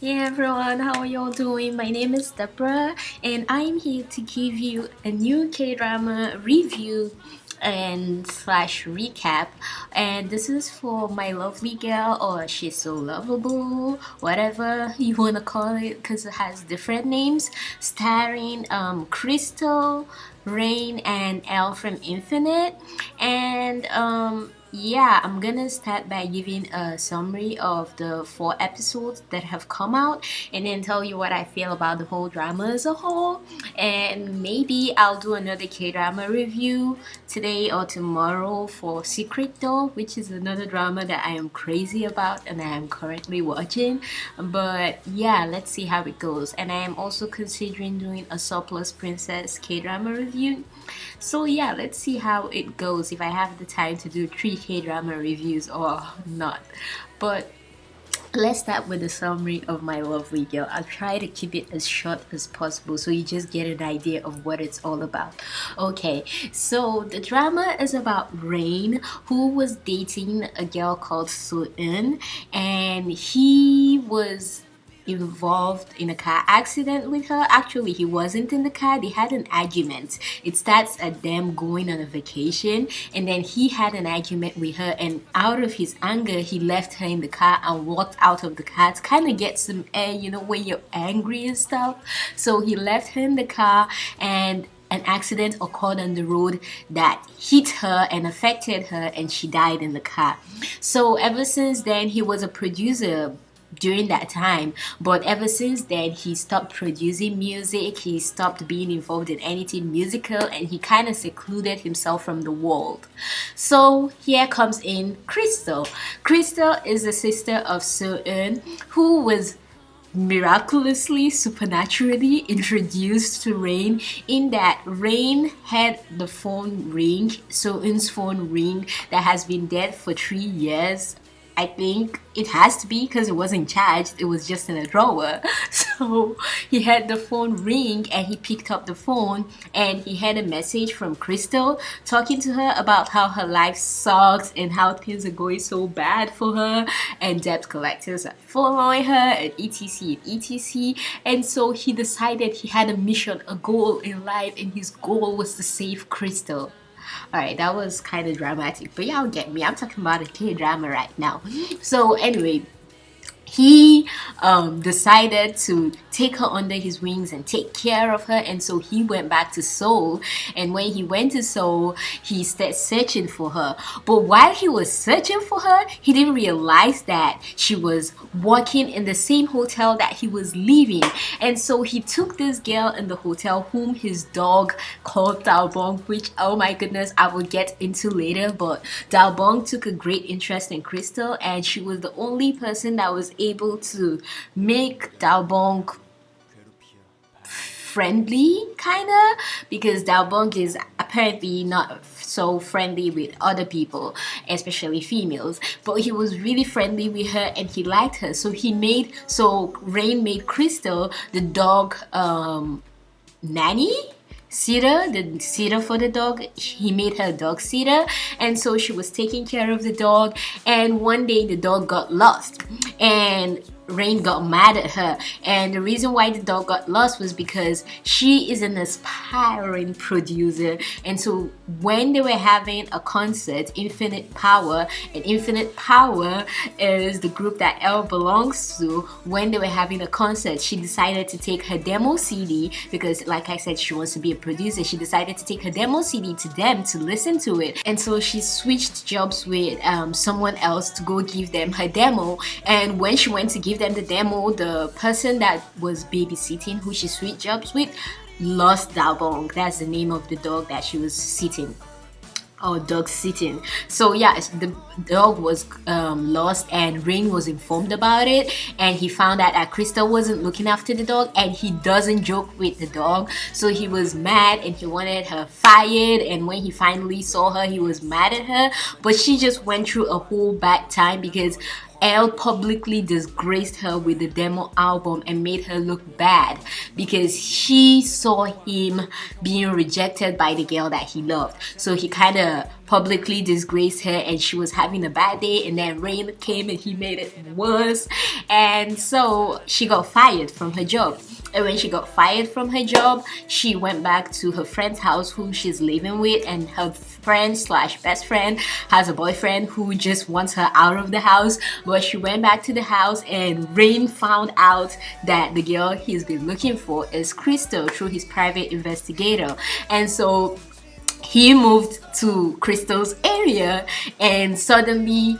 Hey everyone, how are y'all doing? My name is Deborah and I'm here to give you a new K-drama review and slash recap, and this is for my lovely girl, or she's so lovable, whatever you want to call it, because it has different names, starring Crystal, Rain, and Elle from Infinite. And yeah, I'm gonna start by giving a summary of the 4 episodes that have come out and then tell you what I feel about the whole drama as a whole. And maybe I'll do another K-drama review today or tomorrow for Secret Door, which is another drama that I am crazy about and I am currently watching. But yeah, let's see how it goes. And I am also considering doing a Surplus Princess K-drama review. So yeah, let's see how it goes, if I have the time to do 3 K-drama reviews or not. But let's start with a summary of my lovely girl. I'll try to keep it as short as possible so you just get an idea of what it's all about. Okay, so the drama is about Rain, who was dating a girl called Soo-eun, and he was involved in a car accident with her. Actually, he wasn't in the car, they had an argument. It starts at them going on a vacation, and then he had an argument with her, and out of his anger he left her in the car and walked out of the car to kind of get some air, you know, when you're angry and stuff. So he left her in the car, and an accident occurred on the road that hit her and affected her, and she died in the car. So ever since then, he was a producer during that time, but ever since then he stopped producing music, he stopped being involved in anything musical, and he kind of secluded himself from the world. So here comes in Crystal. Crystal is the sister of Soo-eun, who was miraculously, supernaturally introduced to Rain, in that Rain had the phone ring, Soo-eun's phone ring, that has been dead for 3 years. I think it has to be, because it wasn't charged, it was just in a drawer. So he had the phone ring and he picked up the phone and he had a message from Crystal talking to her about how her life sucks and how things are going so bad for her and debt collectors are following her and etc and etc. And so he decided he had a mission, a goal in life, and his goal was to save Crystal. Alright, that was kind of dramatic, but y'all get me. I'm talking about a K-drama right now. So anyway, he decided to take her under his wings and take care of her, and so he went back to Seoul. And when he went to Seoul, he started searching for her. But while he was searching for her, he didn't realize that she was working in the same hotel that he was leaving. And so he took this girl in the hotel, whom his dog called Dalbong, which, oh my goodness, I will get into later. But Dalbong took a great interest in Crystal, and she was the only person that was able to make Dalbong friendly, kinda, because Dalbong is apparently not so friendly with other people, especially females, but he was really friendly with her and he liked her. So Rain made Crystal the dog nanny, sitter, the sitter for the dog. He made her dog sitter, and so she was taking care of the dog. And one day the dog got lost, and Rain got mad at her, and the reason why the dog got lost was because she is an aspiring producer. And so when they were having a concert, Infinite Power, and Infinite Power is the group that Elle belongs to, when they were having a concert, she decided to take her demo CD, because like I said, she wants to be a producer. She decided to take her demo CD to them to listen to it, and so she switched jobs with someone else to go give them her demo. And when she went to give them the demo, the person that was babysitting, who she switched jobs with, lost Dalbong. That's the name of the dog that she was sitting, or dog sitting. So yeah, the dog was lost, and Rain was informed about it, and he found out that Crystal wasn't looking after the dog, and he doesn't joke with the dog. So he was mad and he wanted her fired, and when he finally saw her, he was mad at her. But she just went through a whole bad time because Elle publicly disgraced her with the demo album and made her look bad because she saw him being rejected by the girl that he loved. So he kind of publicly disgraced her, and she was having a bad day, and then Rain came and he made it worse, and so she got fired from her job. And when she got fired from her job, she went back to her friend's house who she's living with, and her friend slash best friend has a boyfriend who just wants her out of the house. But she went back to the house, and Rain found out that the girl he's been looking for is Crystal through his private investigator. And so he moved to Crystal's area and suddenly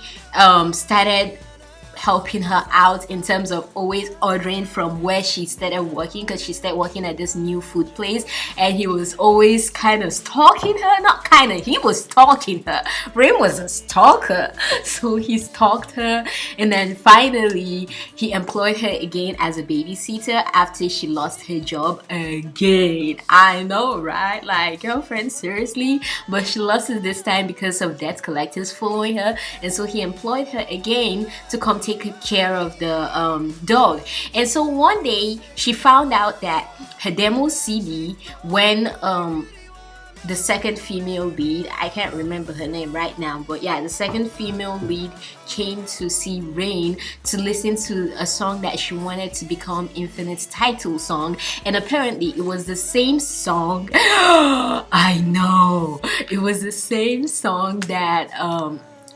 started helping her out in terms of always ordering from where she started working, because she started working at this new food place, and he was always kind of stalking her. Not kind of, he was stalking her. Rain was a stalker, so he stalked her, and then finally he employed her again as a babysitter after she lost her job again. I know, right? Like, girlfriend, seriously? But she lost it this time because of debt collectors following her, and so he employed her again to come take care of the dog. And so one day she found out that her demo CD, when the second female lead, I can't remember her name right now, but yeah, the second female lead came to see Rain to listen to a song that she wanted to become Infinite's title song, and apparently it was the same song I know, it was the same song that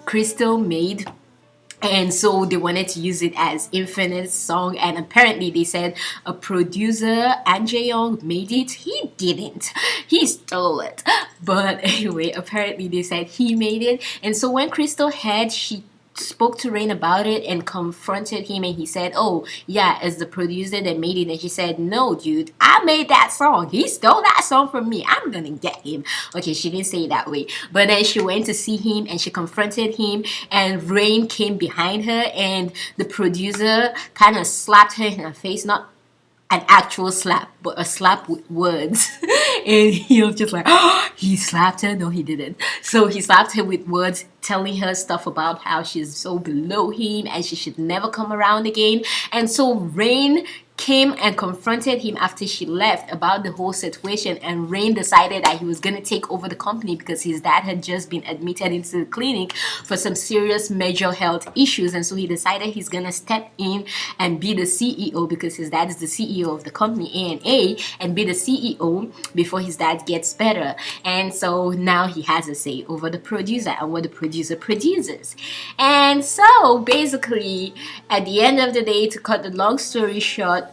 Crystal made. And so they wanted to use it as Infinite's song, and apparently they said a producer, Anjae Young, made it. He didn't. He stole it. But anyway, apparently they said he made it. And so when Crystal heard, she spoke to Rain about it and confronted him, and he said, oh yeah, it's the producer that made it. And she said, no dude, I made that song, he stole that song from me, I'm gonna get him. Okay, she didn't say it that way, but then she went to see him and she confronted him, and Rain came behind her, and the producer kind of slapped her in her face, not an actual slap, but a slap with words. And he was just like, oh, he slapped her? No, he didn't. So he slapped her with words, telling her stuff about how she's so below him and she should never come around again. And so Rain came and confronted him after she left about the whole situation, and Rain decided that he was going to take over the company because his dad had just been admitted into the clinic for some serious mental health issues, and so he decided he's going to step in and be the CEO, because his dad is the CEO of the company ANA, and be the CEO before his dad gets better. And so now he has a say over the producer and what the producer produces. And so basically at the end of the day, to cut the long story short,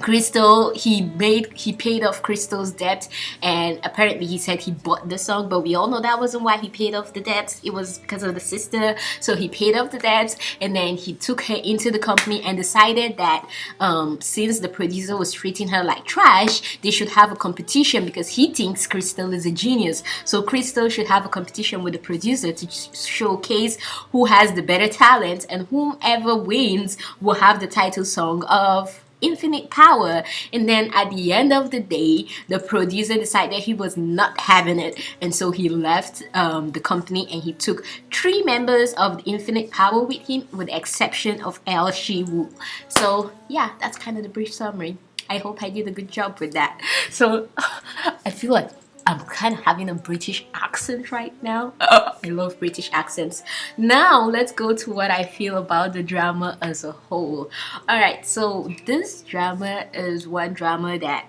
Crystal, he paid off Crystal's debt, and apparently he said he bought the song, but we all know that wasn't why he paid off the debts. It was because of the sister. So he paid off the debts, and then he took her into the company and decided that since the producer was treating her like trash, they should have a competition, because he thinks Crystal is a genius. So Crystal should have a competition with the producer to showcase who has the better talent, and whomever wins will have the title song of Infinite Power. And then at the end of the day, the producer decided he was not having it, and so he left the company, and he took 3 members of the Infinite Power with him, with the exception of El Shi-woo. So yeah, that's kind of the brief summary. I hope I did a good job with that. So I feel like I'm kind of having a British accent right now. I love British accents. Now let's go to what I feel about the drama as a whole. Alright, so this drama is one drama that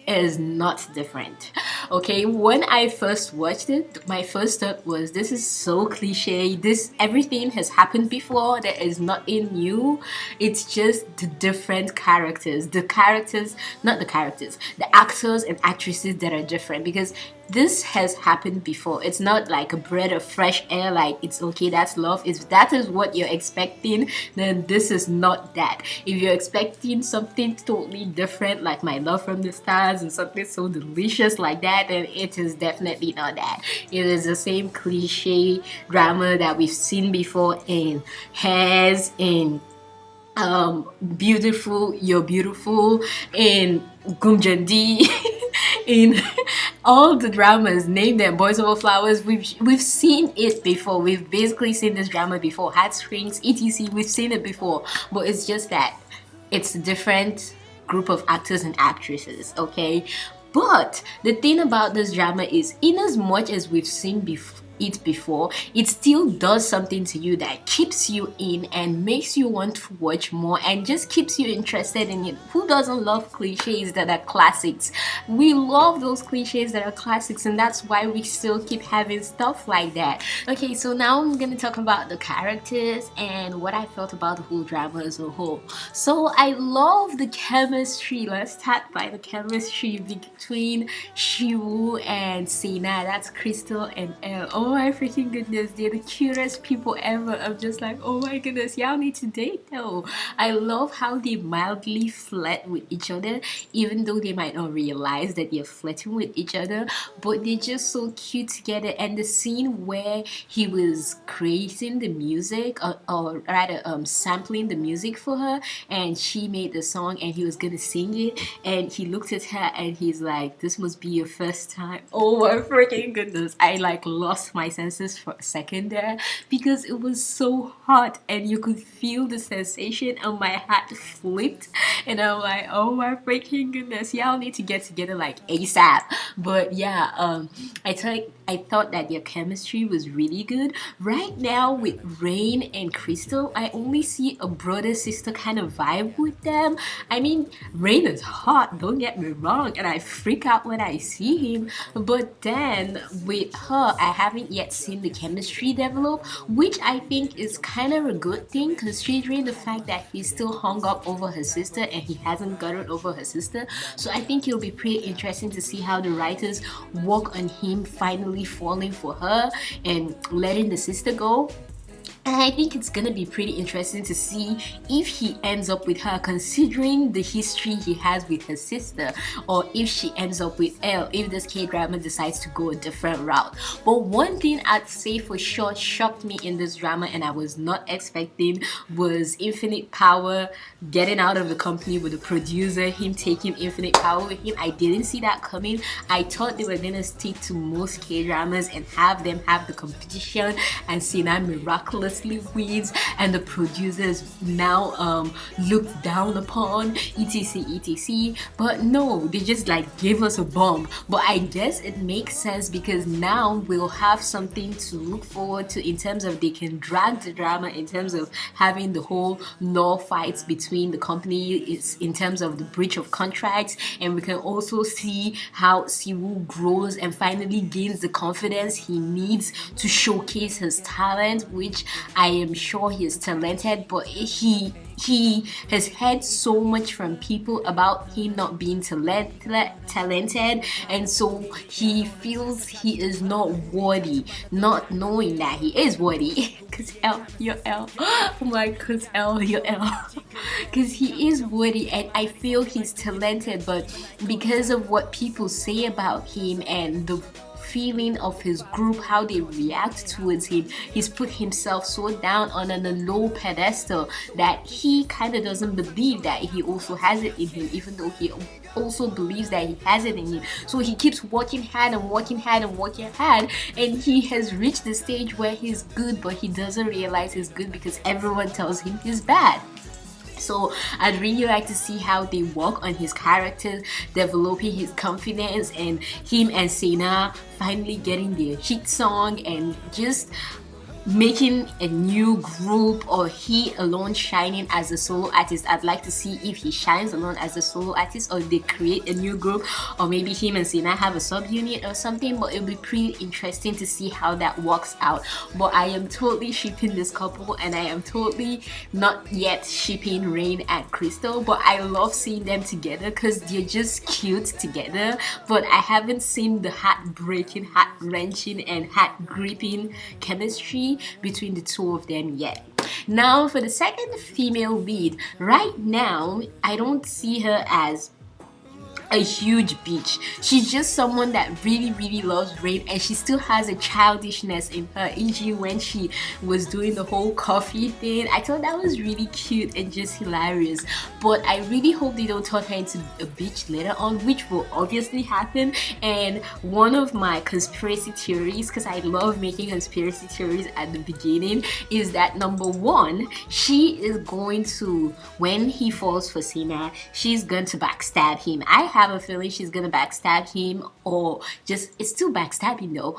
is not different. Okay, when I first watched it, my first thought was, this is so cliche. Everything has happened before. There is nothing new. It's just the different characters. The actors and actresses that are different, because this has happened before. It's not like a breath of fresh air, like it's okay, that's love. If that is what you're expecting, then this is not that. If you're expecting something totally different, like My Love from the Stars, and something so delicious like that, then it is definitely not that. It is the same cliche drama that we've seen before in Hairs, in Beautiful, You're Beautiful, in Gumjandi, in all the dramas, name them, Boys Over Flowers. We've seen it before. We've basically seen this drama before. Heartstrings, etc. We've seen it before, but it's just that it's a different group of actors and actresses. Okay, But the thing about this drama is, in as much as we've seen it before, it still does something to you that keeps you in and makes you want to watch more and just keeps you interested in it. Who doesn't love cliches that are classics? We love those cliches that are classics, and that's why we still keep having stuff like that. Okay, so now I'm gonna talk about the characters and what I felt about the whole drama as a whole. So I love the chemistry. Let's start by the chemistry between Shiwoo and Sena. That's Crystal and Elle. Oh my freaking goodness, they're the cutest people ever. I'm just like, oh my goodness, y'all need to date though. I love how they mildly flirt with each other, even though they might not realize that they're flirting with each other, but they're just so cute together. And the scene where he was creating the music, or rather sampling the music for her, and she made the song and he was gonna sing it, and he looked at her and he's like, this must be your first time. Oh my freaking goodness, I like lost my senses for a second there because it was so hot and you could feel the sensation and my heart flipped, and I'm like, oh my freaking goodness, y'all need to get together like ASAP. But yeah, I thought that their chemistry was really good. Right now with Rain and Crystal, I only see a brother-sister kind of vibe with them. I mean, Rain is hot, don't get me wrong, and I freak out when I see him, but then with her, I haven't yet seen the chemistry develop, which I think is kind of a good thing considering the fact that he's still hung up over her sister and he hasn't gotten over her sister. So I think it'll be pretty interesting to see how the writers work on him finally falling for her and letting the sister go. And I think it's gonna be pretty interesting to see if he ends up with her, considering the history he has with her sister, or if she ends up with Elle, if this K-drama decides to go a different route. But one thing I'd say for sure shocked me in this drama and I was not expecting was Infinite Power getting out of the company with the producer, him taking Infinite Power with him. I didn't see that coming. I thought they were gonna stick to most K-dramas and have them have the competition and Sena miraculously wins and the producers now looked down upon, etc. But no, they just like gave us a bomb. But I guess it makes sense because now we'll have something to look forward to in terms of they can drag the drama, in terms of having the whole law fights between the companies, in terms of the breach of contracts, and we can also see how Siwoo grows and finally gains the confidence he needs to showcase his talent, which I am sure he is talented, but he has heard so much from people about him not being talented, and so he feels he is not worthy, not knowing that he is worthy. Cause L, you're L. Oh my, cause L, you're L. Cause he is worthy, and I feel he's talented, but because of what people say about him and the feeling of his group, how they react towards him, he's put himself so down on a low pedestal that he kind of doesn't believe that he also has it in him, even though he also believes that he has it in him. So he keeps working hard and working hard and working hard, and he has reached the stage where he's good, but he doesn't realize he's good because everyone tells him he's bad. So I'd really like to see how they work on his character, developing his confidence, and him and Sena finally getting their hit song and just making a new group, or he alone shining as a solo artist. I'd like to see if he shines alone as a solo artist, or they create a new group, or maybe him and Sena have a subunit or something. But it'll be pretty interesting to see how that works out. But I am totally shipping this couple, and I am totally not yet shipping Rain and Crystal, but I love seeing them together because they're just cute together. But I haven't seen the heart-breaking, heart-wrenching, and heart-gripping chemistry between the two of them yet. Now for the second female lead, right now I don't see her as a huge bitch. She's just someone that really loves Rain, and she still has a childishness in her, e.g. when she was doing the whole coffee thing. I thought that was really cute and just hilarious, but I really hope they don't turn her into a bitch later on, which will obviously happen. And one of my conspiracy theories, because I love making conspiracy theories at the beginning, is that number one, she is going to, when he falls for Sena, she's going to backstab him. I have a feeling she's gonna backstab him, or just it's still backstabbing though.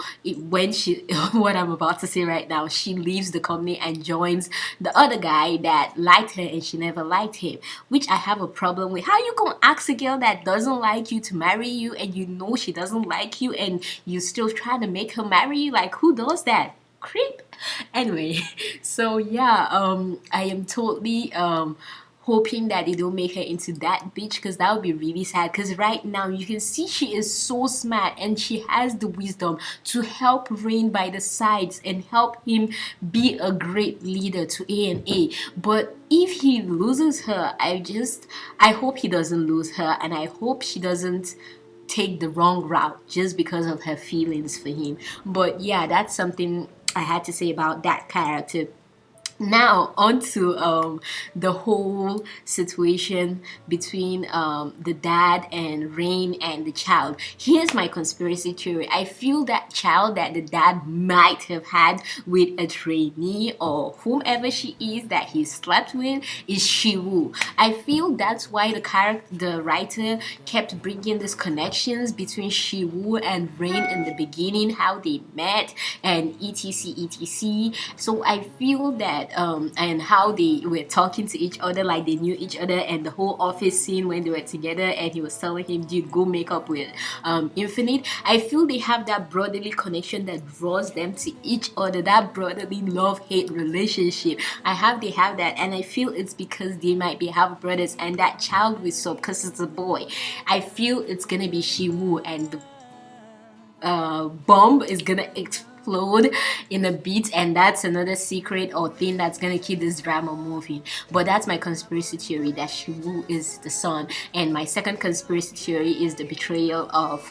When she what I'm about to say right now, she leaves the company and joins the other guy that liked her and she never liked him, which I have a problem with. How you gonna ask a girl that doesn't like you to marry you, and you know she doesn't like you, and you still trying to make her marry you? Like, who does that? Creep. Anyway, so yeah, I am totally hoping that they don't make her into that bitch, because that would be really sad. Because right now you can see she is so smart and she has the wisdom to help Rain by the sides and help him be a great leader to A&A. But if he loses her, I hope he doesn't lose her, and I hope she doesn't take the wrong route just because of her feelings for him. But yeah, that's something I had to say about that character. Now on to the whole situation between the dad and Rain and the child. Here's my conspiracy theory. I feel that child that the dad might have had with a trainee or whomever she is that he slept with is Shiwu. I feel that's why the writer kept bringing these connections between Shiwu and Rain in the beginning, how they met and etc. So I feel that and how they were talking to each other like they knew each other, and the whole office scene when they were together and he was telling him, dude, go make up with Infinite. I feel they have that brotherly connection that draws them to each other, that brotherly love-hate relationship. They have that, and I feel it's because they might be half brothers, and that child with Soap, because it's a boy, I feel it's gonna be Shiwu, and the bomb is gonna explode in a beat, and that's another secret or thing that's gonna keep this drama moving. But that's my conspiracy theory, that Shiwu is the son. And my second conspiracy theory is the betrayal of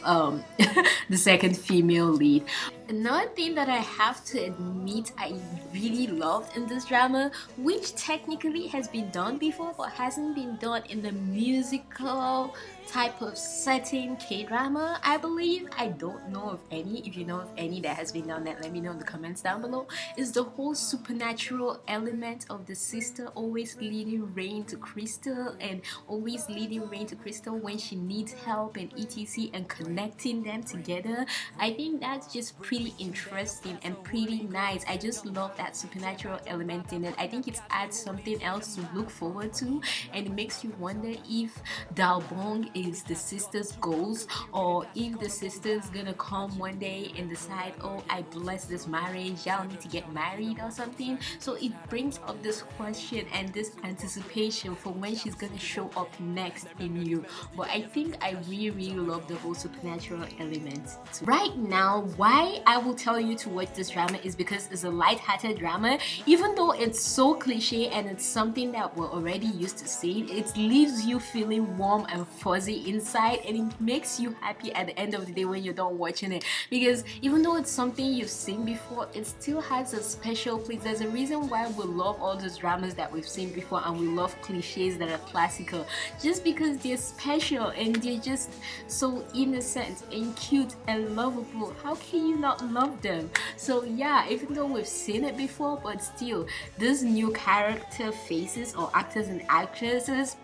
the second female lead. Another thing that I have to admit I really loved in this drama, which technically has been done before but hasn't been done in the musical type of setting K-drama, I believe. I don't know of any. If you know of any that has been done, that let me know in the comments down below. Is the whole supernatural element of the sister always leading Rain to Crystal, and always leading Rain to Crystal when she needs help and etc, and connecting them together. I think that's just pretty interesting and pretty nice. I just love that supernatural element in it. I think it adds something else to look forward to, and it makes you wonder if Dalbong is the sister's goals, or if the sister's gonna come one day and decide, oh, I bless this marriage, y'all need to get married or something. So it brings up this question and this anticipation for when she's gonna show up next in you. But I think I really love the whole supernatural element. Right now, why I will tell you to watch this drama is because it's a light-hearted drama. Even though it's so cliche and it's something that we're already used to seeing, it leaves you feeling warm and fuzzy inside, and it makes you happy at the end of the day when you're done watching it. Because even though it's something you've seen before, it still has a special place. There's a reason why we love all those dramas that we've seen before, and we love cliches that are classical, just because they're special and they're just so innocent and cute and lovable. How can you not love them? So yeah, even though we've seen it before, but still, these new character faces or actors and actresses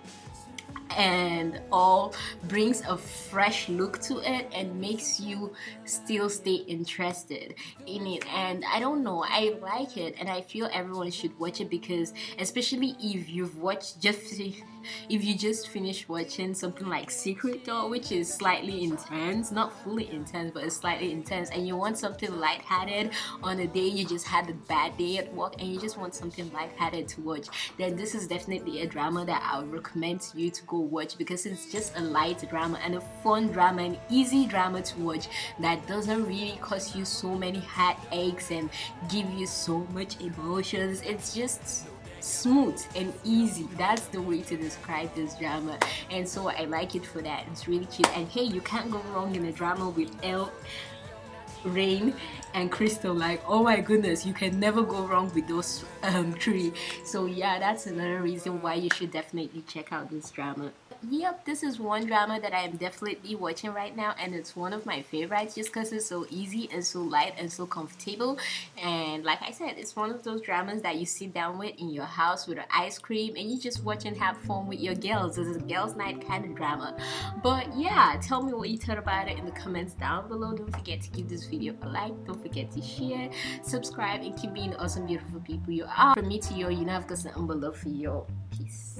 and all brings a fresh look to it and makes you still stay interested in it. And I don't know, I like it, and I feel everyone should watch it, because especially if you've watched if you just finished watching something like Secret Door, which is slightly intense, not fully intense, but it's slightly intense, and you want something lighthearted on a day you just had a bad day at work and you just want something lighthearted to watch, then this is definitely a drama that I would recommend to you to go watch, because it's just a light drama and a fun drama, an easy drama to watch that doesn't really cause you so many headaches and give you so much emotions. It's just smooth and easy. That's the way to describe this drama, and so I like it for that. It's really cute, and hey, you can't go wrong in a drama with Rain and Crystal. Like, oh my goodness, you can never go wrong with those three. So yeah, that's another reason why you should definitely check out this drama. yep, this is one drama that I am definitely watching right now, and it's one of my favorites just because it's so easy and so light and so comfortable. And like I said, it's one of those dramas that you sit down with in your house with an ice cream and you just watch and have fun with your girls. It's a girls' night kind of drama. But yeah, tell me what you thought about it in the comments down below. Don't forget to give this video a like. Don't forget to share, subscribe, and keep being the awesome, beautiful people you are. From me to you, you know I've got some love for you. Peace.